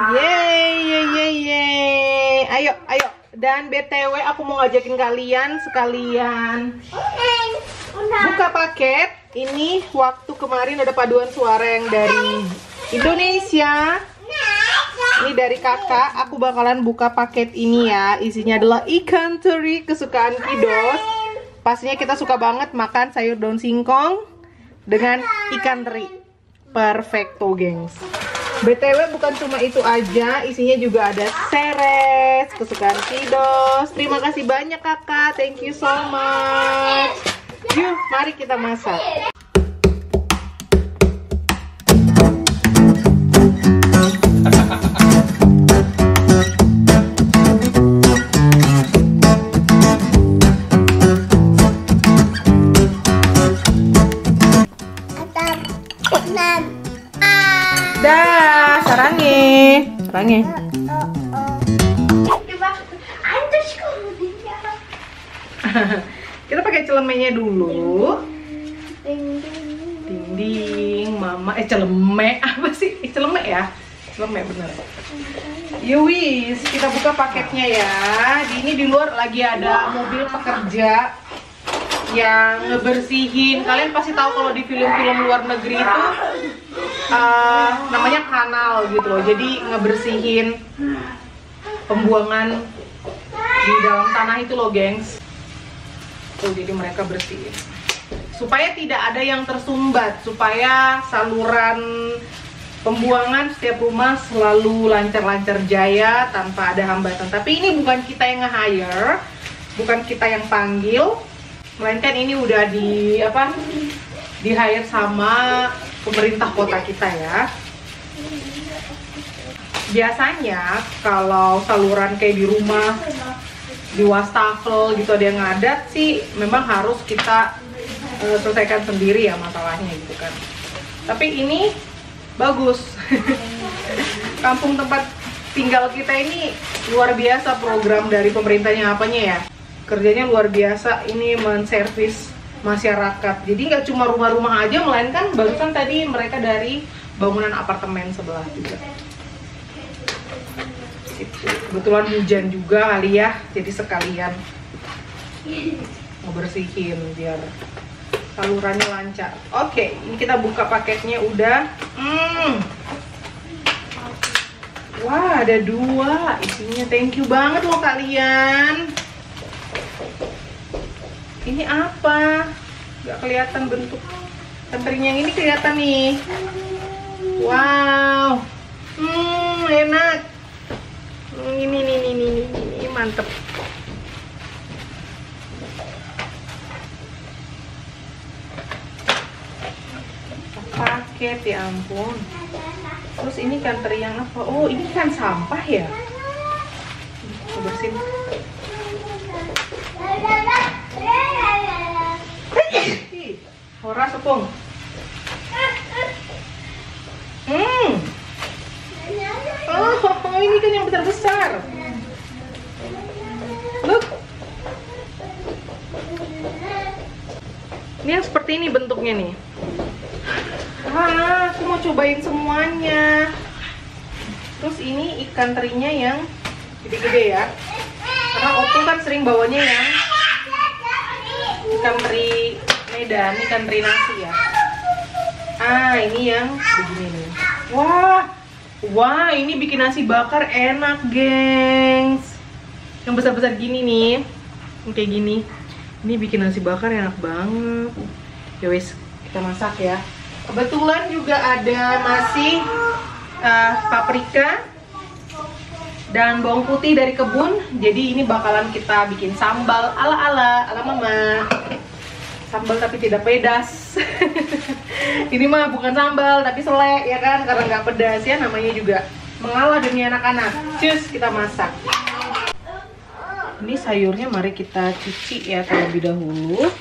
Yeay, yeay, yeay, yeay. Ayo, ayo. Dan BTW aku mau ngajakin kalian sekalian buka paket. Ini waktu kemarin ada paduan suara yang dari Indonesia. Ini dari kakak. Aku bakalan buka paket ini ya. Isinya adalah ikan teri kesukaan Kidos. Pastinya kita suka banget makan sayur daun singkong dengan ikan teri. Perfecto, gengs. BTW bukan cuma itu aja, isinya juga ada seres kesukaan Kidos. Terima kasih banyak kakak, thank you so much. Yuk, mari kita masak. Dah, sarangnya. Kita pakai celemenya dulu. Ding ding, mama. Celeme apa sih? Celeme ya? Celeme bener. Yowis, kita buka paketnya ya. Ini di luar lagi ada mobil pekerja yang ngebersihin. Kalian pasti tahu kalau di film-film luar negeri itu namanya kanal gitu loh. Jadi ngebersihin pembuangan di dalam tanah itu loh, gengs. Tuh, jadi mereka bersihin supaya tidak ada yang tersumbat, supaya saluran pembuangan setiap rumah selalu lancar-lancar jaya tanpa ada hambatan. Tapi ini bukan kita yang nge-hire, bukan kita yang panggil, melainkan ini udah di-hire sama pemerintah kota kita ya. Biasanya kalau saluran kayak di rumah, di wastafel gitu ada yang ngadat sih, memang harus kita selesaikan sendiri ya masalahnya gitu kan. Tapi ini bagus. Kampung tempat tinggal kita ini luar biasa program dari pemerintahnya apanya ya. Kerjanya luar biasa, ini menservis masyarakat. Jadi nggak cuma rumah-rumah aja, melainkan barusan tadi mereka dari bangunan apartemen sebelah juga. Kebetulan hujan juga kali ya, jadi sekalian mau bersihin biar salurannya lancar. Oke, ini kita buka paketnya udah. Wah, ada 2 isinya. Thank you banget loh kalian. Ini apa? Gak kelihatan bentuk terinya. Yang ini kelihatan nih. Wow. Enak. Ini mantep. Paket, ya ampun. Terus ini kan teri yang apa? Oh, ini kan sampah ya? Bersihin. Hora sepung. Oh, ini kan yang besar-besar. Look. Ini yang seperti ini bentuknya nih. Aku mau cobain semuanya. Terus ini ikan terinya yang gede-gede ya. Karena Opung kan sering bawanya yang ikan teri Medan, ikan teri nasi ya. Ini yang begini nih. Wah, ini bikin nasi bakar enak, gengs. Yang besar-besar gini nih, yang kayak gini. Ini bikin nasi bakar enak banget. Ya wis, kita masak ya. Kebetulan juga ada masih paprika dan bawang putih dari kebun. Jadi ini bakalan kita bikin sambal ala mama. Sambal tapi tidak pedas. Ini mah bukan sambal tapi selek ya kan, karena nggak pedas ya, namanya juga mengalah demi anak-anak. Cus, kita masak. Ini sayurnya mari kita cuci ya terlebih dahulu.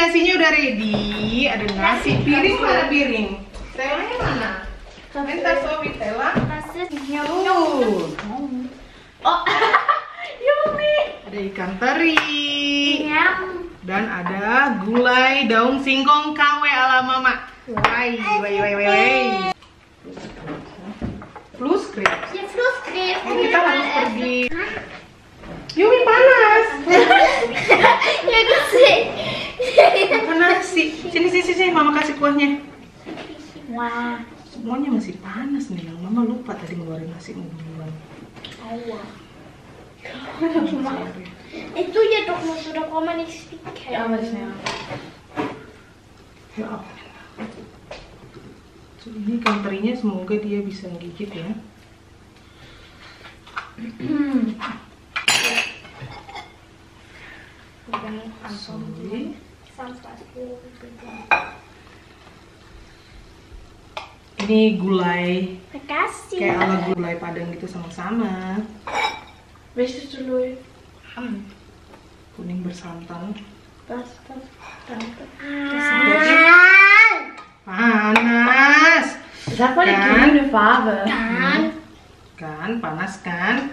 nasinya udah ready. Ada nasi. Piring mana piring? Telanya mana? Minta suami Tela. Das ist Oh, Yummy. ada ikan teri. Yum. Dan ada gulai daun singkong KW ala mama. Wai. Plus krim. Hier Flusskrebs. Oh, kita harus pergi. Yumi panas. Ja, gesehen. Makan nasi. Sini, mama kasih kuahnya. Wah. Semuanya masih panas nih. Yang mama lupa tadi ngeluarin nasi duluan. Aua. Itu ya doch noch so, da braucht man nicht spicken. Ya Allah. So, ini ikan terinya semoga dia bisa gigit ya. Sorry. Ini gulai Makasih. kayak ala gulai Padang gitu sama-sama. Möchtest du Louis? Kuning bersantan. Danke. Panas. Das hat voll die Kan? grüne Farbe. Kan panas kan?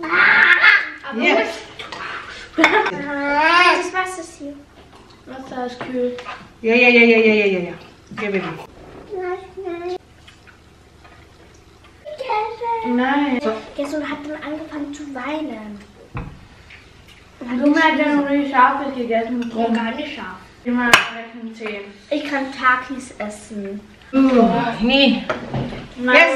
Aber Iya. das Wasser ist hier. Wasser ist kühl. Ya. Oke, baby. Nein. Gestern hat dann angefangen zu weinen. Junge hat ja noch nicht scharf gegessen. Drum. Gar nicht scharf. Immer lecken 10. Ich kann Takis essen. Ini. Nein. Yes.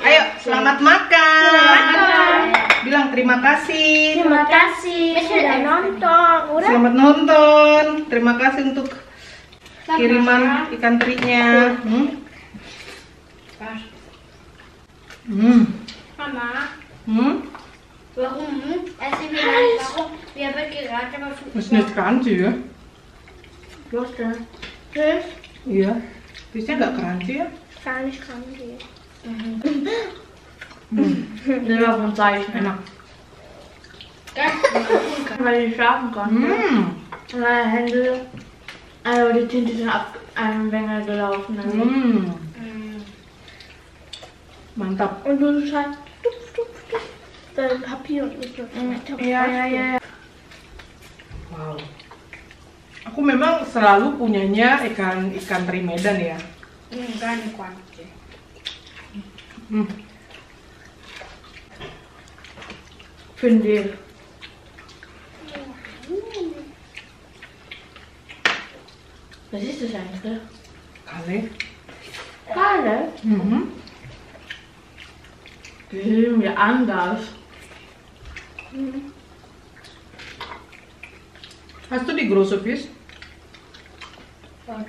Ayo, selamat makan. Bilang terima kasih. Terima kasih sudah nonton, udah? Selamat nonton. Terima kasih untuk kiriman ikan terinya. Mama, Hmm? warum essen wir nicht? Warum? Wir haben gerade mal Ist nicht crunchy ya? Was denn? Fisch. Iya. Biasanya nggak crunchy ya? Gar nicht crunchy. Den auf dem Zeichen. Enak. Weil ich schlafen konnte. Und meine Hände, also die Tinte sind ab einem Wenger gelaufen. Also. Mantap. Und du schreibst dein Papier und nicht nur Ja. Wow. Aku memang selalu punyanya ikan teri Medan ya. Gar nicht crunchy. Finde ich. Was ist das eigentlich? Kale. Kale? Die sind irgendwie anders. Hast du die große Fisch? Was?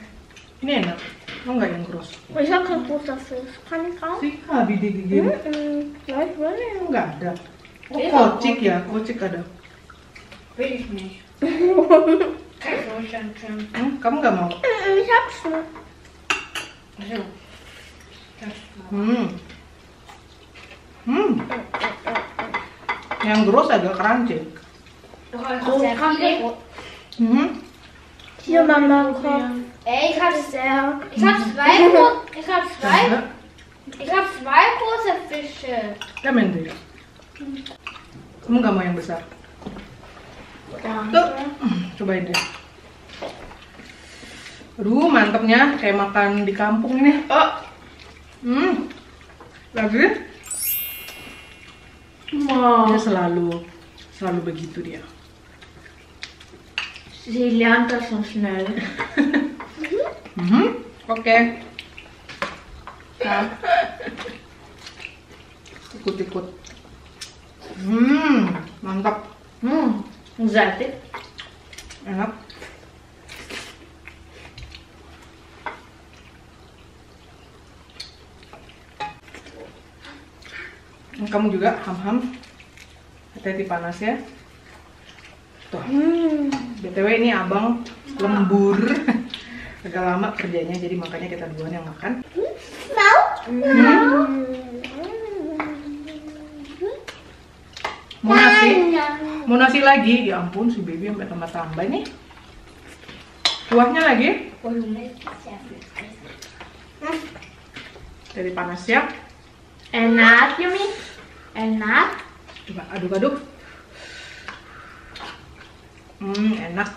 Ini enak. Mau nggak yang gross? Ich habe kein großer Fisch. Kann ich auch? Sih, habis digigit. Ja, ich will nicht. Nggak ada. Oh, Iya, kocik ya, kocik ada. Will ich nicht. Kein Großstandchen. Kamu nggak mau? Ich hab's schon. Also, Yang gross agak crunchy. Oh, Hier, Mama, komm. Ey, ich hab Sehr. zwei große Fische. Kamen deh. Kamu nggak mau yang besar? ja. Tuh, cobain deh. Aduh, mantepnya kayak makan di kampung ini. Lagi? Wow. Dia selalu begitu dia. Sie lernt das so schnell. Oke. Nah. Ikut. Mantap. Seitig. Enak. Kamu juga ham-ham. Hati-hati panas ya. Tuh. BTW ini abang lembur. Agak lama kerjanya, jadi makanya kita duluan yang makan. Mau nasi lagi? Ya ampun, si baby sampai tambah-tambah nih. Kuahnya lagi Volume ist sehr viel. dari panas ya. Enak, Yumi. Enak. Coba aduk-aduk. Enak.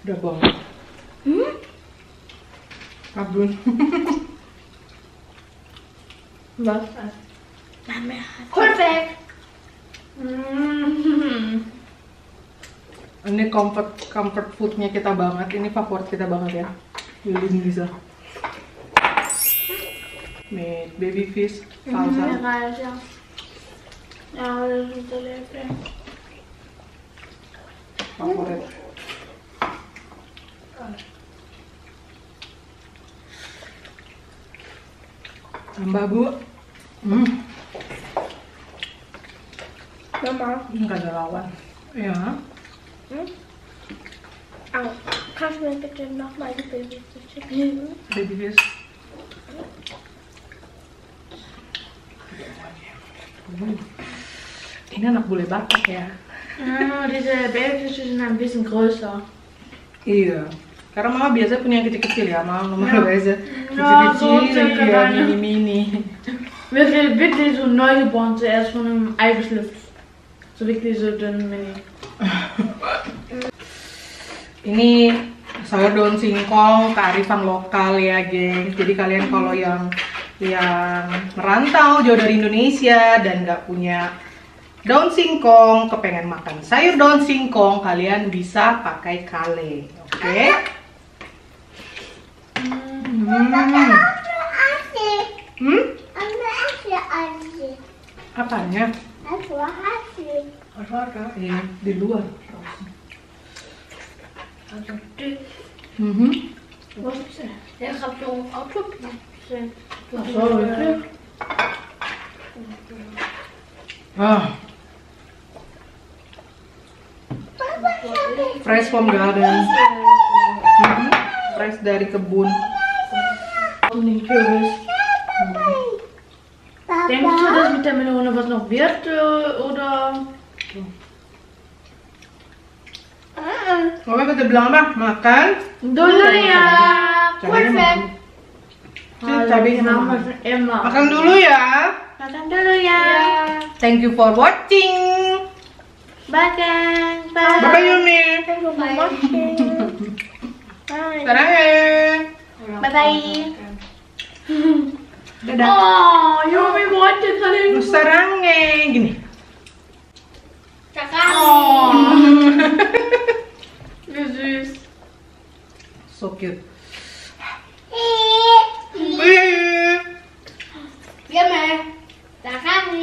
Udah banget. Abun. Was? Perfekt. Ini comfort foodnya kita banget. Ini favorit kita banget ya. Willy bisa. Made baby fish salsa. Reise. Ja, das ist so lecker. Favorit. Tambah Bu. Mama, Nggak ada lawan. Ya. kannst du mir bitte nochmal die Babysitze geben? Baby fish. Ini anak bule Batak ya. Diese Babyfische sind ein bisschen größer. Iya. Karena mama biasa punya yang kecil-kecil ya, mama normalerweise Ja, so kecil-kecil, circa ya, deine. mini-mini. Wir sind wirklich so neugeboren, zuerst von einem Ei geschlüpft. So wirklich so dünn mini. Ini sayur daun singkong, kearifan lokal ya, geng. Jadi kalian kalau yang merantau jauh dari Indonesia dan nggak punya daun singkong, kepengen makan sayur daun singkong, kalian bisa pakai kale, oke? Apanya? Apa? Ya, di luar. Was ist das? Ich hab so ein Auto gesehen. Ach so, wirklich? Fresh from garden. Fresh dari kebun. Und den Kürbis. Denkst du, dass mit der Melone was noch wird, oder? Oke, kita bilang apa? Makan. Dulu ya. Cabainya mahal. Cabainya Machen mahal. wir schon immer. Makan dulu ya. Makan dulu ya. Thank you for watching. Bye gang. Bye. Bye bye Yumi. Sarang. Bye bye. Dadah. Oh, Yumi wollte gerade. Sarang gini. Oh. Wie süß. So cute. Gimme. Da kann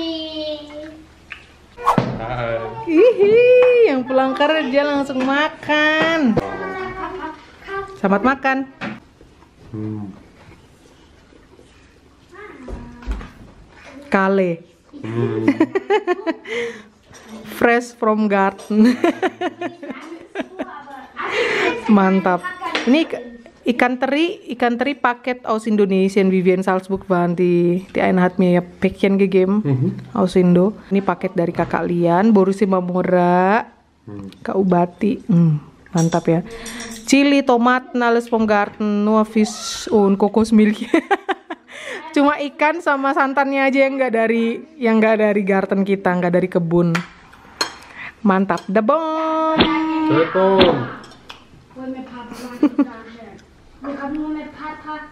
Hihi, yang pulang kerja langsung makan. Selamat makan. Kale. Fresh from garden. Mantap. Ini ikan teri paket aus Indonesien Vivian Salzburg waren die eine hat mir ja Päckchen gegeben aus Indo. Ini paket dari kakak Lian, Borussia Mamora, Kak Ubati. Mantap ya. Chili, tomat, alles vom Garten, nur Fisch und Kokosmilch. Cuma ikan sama santannya aja yang nggak dari garden kita, nggak dari kebun. Mantap, dabong. Hol mir Papa. Wir haben nur mit Papa.